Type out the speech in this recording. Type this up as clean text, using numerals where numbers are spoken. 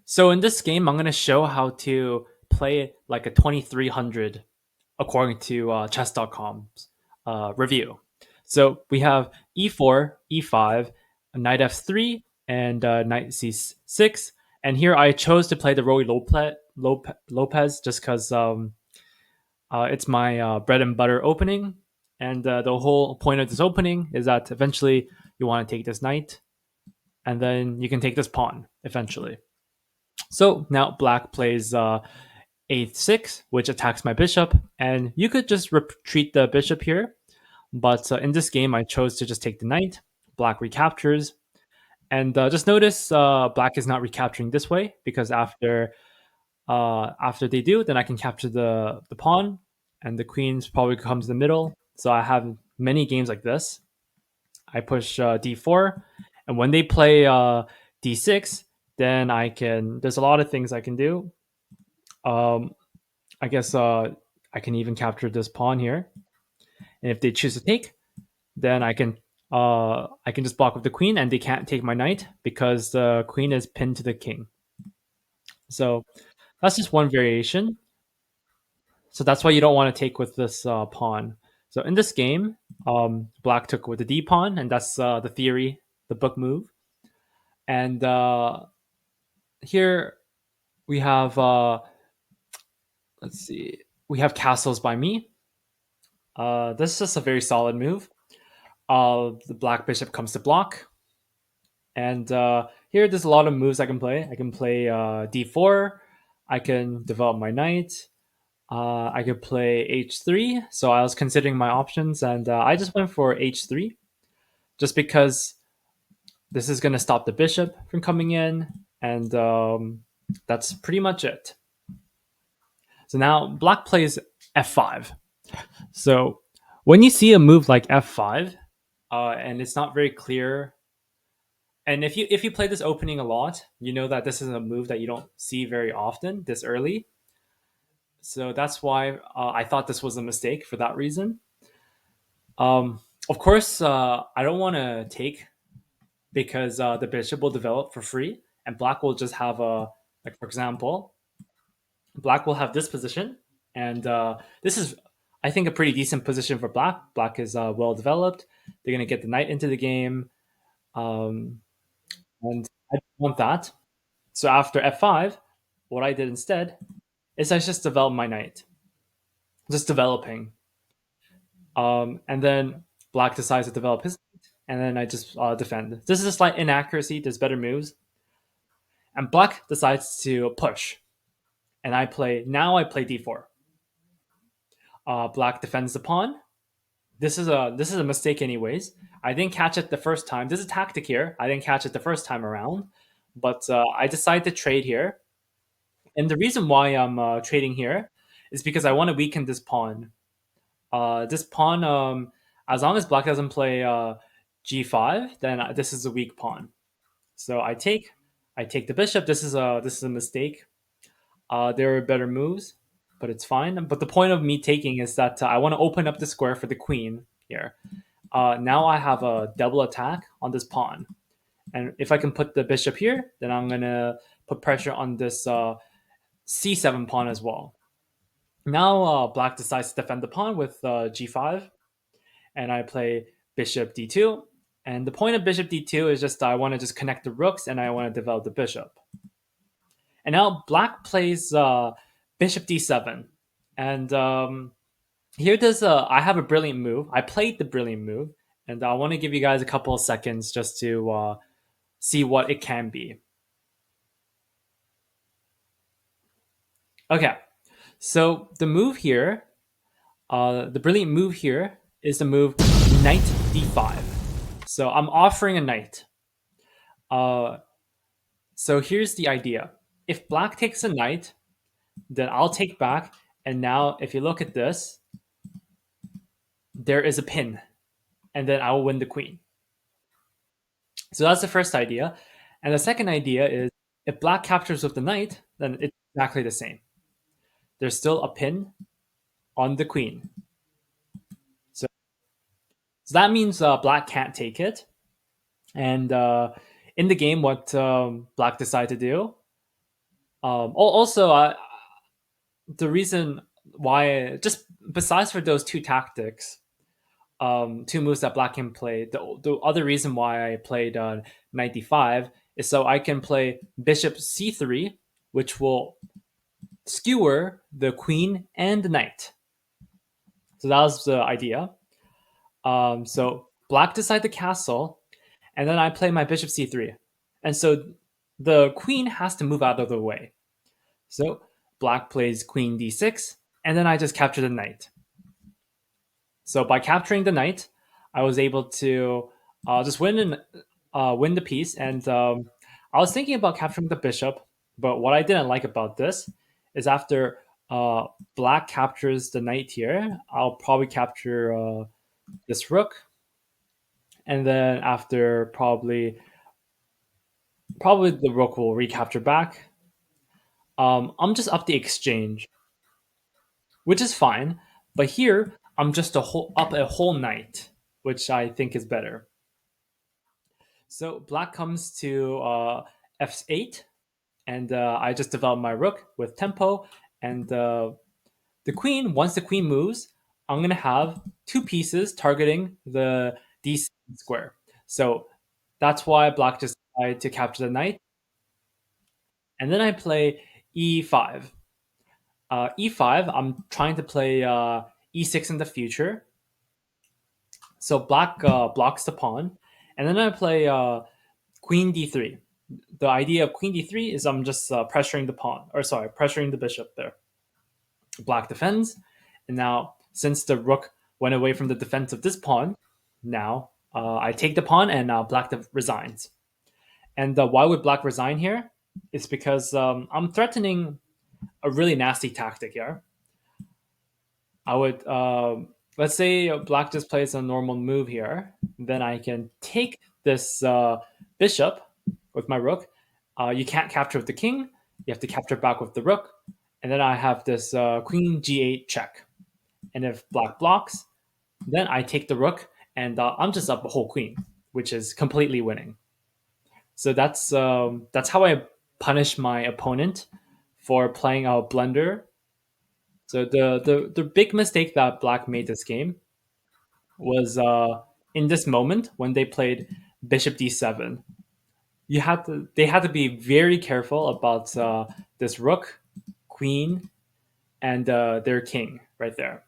So in this game, I'm going to show how to play like a 2300 according to chess.com's review. So we have e4, e5, knight f3, and knight c6. And here I chose to play the Roy Lopez just because it's my bread and butter opening. And the whole point of this opening is that eventually you want to take this knight, and then you can take this pawn eventually. So now black plays a6, which attacks my bishop, and you could just retreat the bishop here. But in this game, I chose to just take the knight. Black recaptures, and just notice black is not recapturing this way because after they do, then I can capture the pawn, and the queen's probably comes in the middle. So I have many games like this. I push d4, and when they play d6, then I can. There's a lot of things I can do. Um, I guess I can even capture this pawn here, and if they choose to take, then I can just block with the queen, and they can't take my knight because the queen is pinned to the king. So that's just one variation. So that's why you don't want to take with this pawn. So in this game, black took with the d pawn, and that's the theory, the book move. And here we have let's see, we have castles by me. This is just a very solid move. The black bishop comes to block, and here there's a lot of moves I can play. I can play d4. I can develop my knight. I could play h3. So I was considering my options, and I just went for h3, just because this is going to stop the bishop from coming in, and that's pretty much it. So now black plays f5. So when you see a move like f5, and it's not very clear, and if you play this opening a lot, you know that this is a move that you don't see very often this early. So that's why I thought this was a mistake for that reason. Of course, I don't want to take because the bishop will develop for free, and black will just have a, like, for example, black will have this position, and this is, I think, a pretty decent position for black. Black is well developed. They're going to get the knight into the game, um, and I don't want that. So after f5, what I did instead is I just developed my knight, just developing. And then black decides to develop his knight, and then I just defend. This is a slight inaccuracy. There's better moves. And black decides to push, and I play d4. Black defends the pawn. This is a mistake, anyways. I didn't catch it the first time. There's a tactic here. I didn't catch it the first time around, but I decided to trade here. And the reason why I'm trading here is because I want to weaken this pawn. This pawn, as long as black doesn't play g5, then this is a weak pawn. So I take the bishop. This is a mistake. There are better moves, but it's fine. But the point of me taking is that I want to open up the square for the queen here. Now I have a double attack on this pawn, and if I can put the bishop here, then I'm gonna put pressure on this c7 pawn as well. Now black decides to defend the pawn with g5, and I play bishop d2. And the point of bishop d2 is just I want to just connect the rooks, and I want to develop the bishop. And now black plays bishop d7, and here does I have a brilliant move. I played the brilliant move, and I want to give you guys a couple of seconds just to see what it can be. Okay, so the move here, the brilliant move here is the move knight d5. So I'm offering a knight. Uh, so here's the idea. If black takes a knight, then I'll take back. And now if you look at this, there is a pin. And then I will win the queen. So that's the first idea. And the second idea is if black captures with the knight, then it's exactly the same. There's still a pin on the queen. So that means black can't take it. And in the game, what black decided to do Also, the reason why, just besides for those two tactics, two moves that black can play, the other reason why I played knight d5 is so I can play bishop c3, which will skewer the queen and the knight. So that was the idea. So black decide the castle, and then I play my bishop c3, and so the queen has to move out of the way. So black plays queen d6, and then I just capture the knight. So by capturing the knight, I was able to just win the piece. And I was thinking about capturing the bishop, but what I didn't like about this is after uh, black captures the knight here, I'll probably capture this rook, and then after probably the rook will recapture back. I'm just up the exchange, which is fine. But here I'm just up a whole knight, which I think is better. So black comes to f8, and I just develop my rook with tempo. And the queen, once the queen moves, I'm gonna have two pieces targeting the d7 square. So that's why black just decided to capture the knight. And then I play e5. E5, I'm trying to play e6 in the future. So black blocks the pawn, and then I play queen d3. The idea of queen d3 is I'm just pressuring the pawn, or sorry, pressuring the bishop there. Black defends, and now since the rook went away from the defense of this pawn, now I take the pawn, and black resigns. And why would black resign here? It's because I'm threatening a really nasty tactic here. I would let's say black just plays a normal move here, then I can take this bishop with my rook. You can't capture with the king. You have to capture back with the rook, and then I have this queen g8 check. And if black blocks, then I take the rook, and I'm just up a whole queen, which is completely winning. So that's how I punish my opponent for playing a blunder. So the big mistake that black made this game was in this moment when they played bishop d7. They had to be very careful about this rook, queen, and their king right there.